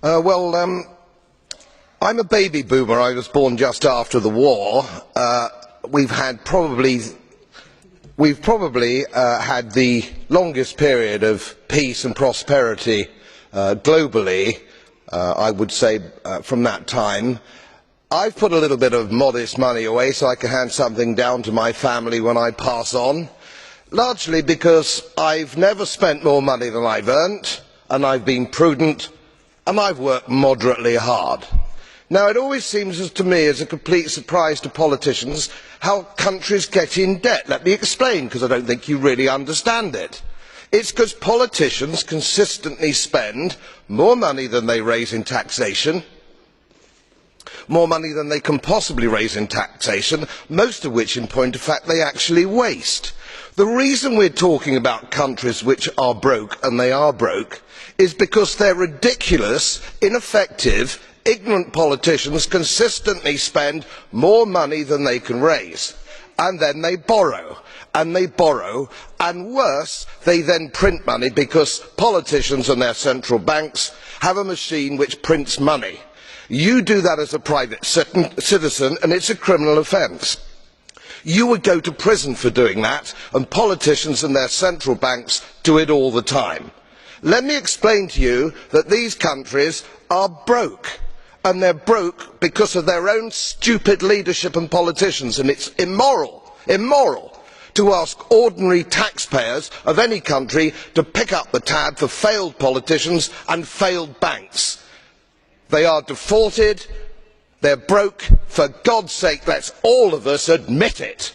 I'm a baby boomer. I was born just after the war. We've probably had the longest period of peace and prosperity globally, I would say, from that time. I've put a little bit of modest money away so I can hand something down to my family when I pass on, largely because I've never spent more money than I've earned, and I've been prudent, and I've worked moderately hard. Now, it always seems to me as a complete surprise to politicians how countries get in debt. Let me explain, because I don't think you really understand it. It's because politicians consistently spend more money than they raise in taxation, more money than they can possibly raise in taxation, most of which, in point of fact, they actually waste. The reason we are talking about countries which are broke, and they are broke, is because their ridiculous, ineffective, ignorant politicians consistently spend more money than they can raise, and then they borrow, and worse, they then print money because politicians and their central banks have a machine which prints money. You do that as a private citizen and it's a criminal offence. You would go to prison for doing that, and politicians and their central banks do it all the time. Let me explain to you that these countries are broke, and they are broke because of their own stupid leadership and politicians, and it is immoral to ask ordinary taxpayers of any country to pick up the tab for failed politicians and failed banks. They are defaulted, they are broke. For God's sake, let us all of us admit it.